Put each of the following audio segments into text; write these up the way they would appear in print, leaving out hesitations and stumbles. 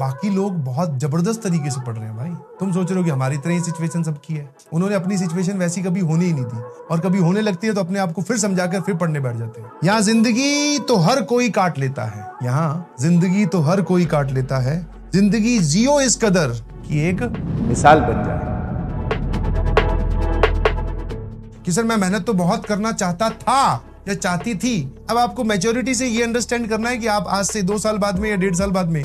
बाकी लोग बहुत जबरदस्त तरीके से पढ़ रहे हैं भाई। तुम सोच रहे हो कि हमारी तरह ही सिचुएशन सबकी है। उन्होंने अपनी सिचुएशन वैसी कभी होने ही नहीं दी, और कभी होने लगती है तो अपने आप को फिर समझाकर फिर पढ़ने बैठ जाते हैं। यहाँ जिंदगी तो हर कोई काट लेता है, यहाँ जिंदगी तो हर कोई काट लेता है। जिंदगी जियो इस कदर कि एक मिसाल बन जाए। कि सर मैं मेहनत तो बहुत करना चाहता था या चाहती थी। अब आपको मैच्योरिटी से ये अंडरस्टैंड करना है कि आप आज से 2 साल बाद में या 1.5 साल बाद में,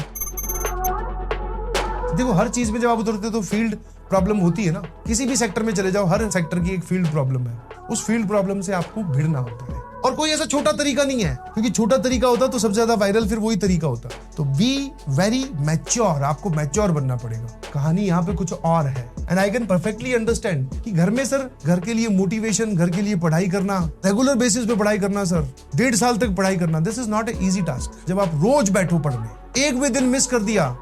देखो हर चीज में जब आप उतरते हो तो फील्ड प्रॉब्लम होती है ना। किसी भी सेक्टर में चले जाओ, हर सेक्टर की एक फील्ड प्रॉब्लम है। उस फील्ड प्रॉब्लम से आपको भिड़ना होता है, और कोई ऐसा छोटा तरीका नहीं है, क्योंकि छोटा तरीका होता तो सबसे ज्यादा वायरल फिर वही तरीका होता। तो बी वेरी मैच्योर, आपको मैच्योर बनना पड़ेगा। कहानी यहाँ पे कुछ और है, and I can perfectly understand कि घर में सर घर के लिए मोटिवेशन, घर के लिए पढ़ाई करना, रेगुलर बेसिस पे पढ़ाई करना सर, 1.5 साल तक पढ़ाई करना, this is not a easy task. जब आप रोज बैठो पढ़ने, एक भी दिन मिस कर दिया।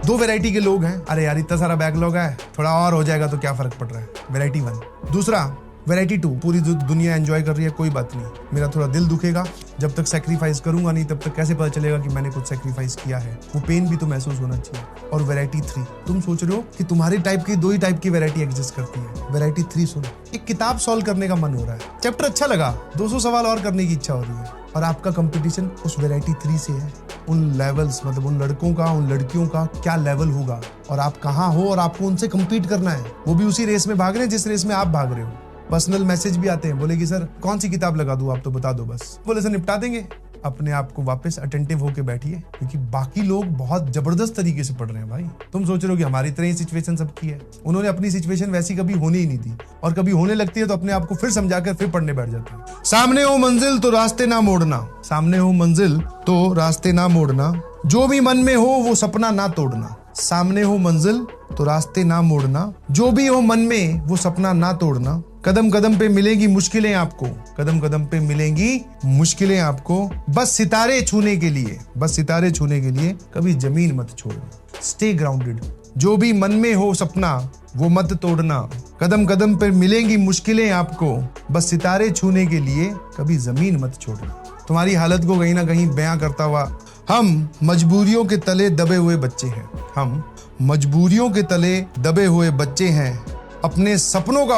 2 वैरायटी के लोग हैं, अरे यार इतना सारा बैकलॉग है, थोड़ा और हो जाएगा तो क्या फर्क पड़ रहा है, वैरायटी 1। दूसरा वैरायटी 2, पूरी दुनिया एंजॉय कर रही है, कोई बात नहीं, मेरा थोड़ा दिल दुखेगा, जब तक सेक्रीफाइस करूंगा नहीं तब तक कैसे पता चलेगा कि मैंने कुछ सेक्रीफाइस किया है, वो पेन भी तो महसूस होना चाहिए। और वैरायटी 3, तुम सोच रहे हो कि तुम्हारी टाइप की 2 ही टाइप की वैरायटी एग्जिस्ट करती है। वैरायटी 3 सुनो, एक किताब सॉल्व करने का मन हो रहा है, चैप्टर अच्छा लगा, 200 सवाल और करने की इच्छा हो रही है, और आपका कंपटीशन उस वैरायटी 3 से है। उन लेवल्स, मतलब उन लड़कों का, उन लड़कियों का क्या लेवल होगा, और आप कहाँ हो, और आपको उनसे कम्पीट करना है। वो भी उसी रेस में भाग रहे हैं जिस रेस में आप भाग रहे हो। पर्सनल मैसेज भी आते हैं, बोले कि सर कौन सी किताब लगा दूं, आप तो बता दो बस। बोले सर निपटा देंगे। अपने आप को वापस अटेंटिव होके बैठिए, क्योंकि बाकी लोग बहुत जबरदस्त तरीके से पढ़ रहे हैं भाई। तुम सोच रहे हो कि हमारी तरह ही सिचुएशन सबकी है। उन्होंने अपनी सिचुएशन वैसी कभी होने ही नहीं दी, और कभी होने लगती है तो अपने आप को फिर समझाकर फिर पढ़ने बैठ जाते हैं। सामने हो मंजिल तो रास्ते ना मोड़ना, सामने हो मंजिल तो रास्ते ना मोड़ना, जो भी मन में हो वो सपना ना तोड़ना। सामने हो मंजिल तो रास्ते ना मोड़ना, जो भी हो मन में वो सपना ना तोड़ना। कदम कदम पे मिलेंगी मुश्किलें आपको, कदम कदम पे मिलेंगी मुश्किलें आपको, बस सितारे छूने के लिए, बस सितारे छूने के लिए कभी जमीन मत छोड़ना। स्टे ग्राउंडेड, जो भी मन में हो सपना वो मत तोड़ना। कदम कदम पे मिलेंगी मुश्किलें आपको, बस सितारे छूने के लिए कभी जमीन मत छोड़ना। तुम्हारी हालत को कहीं ना कहीं बयां करता हुआ, हम मजबूरियों के तले दबे हुए बच्चे हैं, हम मजबूरियों के तले दबे हुए बच्चे हैं, अपने सपनों का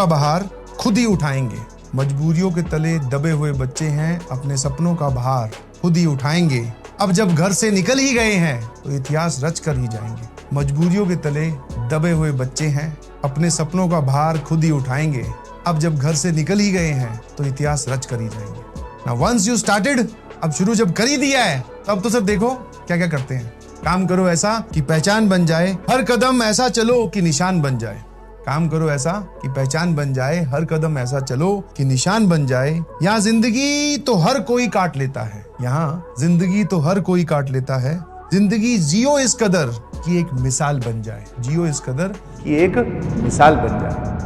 बहार खुद ही उठाएंगे। मजबूरियों के तले दबे हुए बच्चे हैं, अपने सपनों का बहार खुद ही उठाएंगे। अब जब घर से निकल ही गए हैं तो इतिहास रच कर ही जाएंगे। मजबूरियों के तले दबे हुए बच्चे हैं, अपने सपनों का भार खुद ही उठाएंगे। अब जब घर से निकल ही गए हैं तो इतिहास रच कर ही जाएंगे। Now once you started, अब शुरू जब कर ही दिया है तो अब तो सर देखो क्या क्या करते हैं। काम करो ऐसा कि पहचान बन जाए, हर कदम ऐसा चलो कि निशान बन जाए। काम करो ऐसा कि पहचान बन जाए, हर कदम ऐसा चलो कि निशान बन जाए। यहाँ जिंदगी तो हर कोई काट लेता है, यहाँ जिंदगी तो हर कोई काट लेता है। जिंदगी जियो इस कदर कि एक मिसाल बन जाए, जियो इस कदर कि एक मिसाल बन जाए।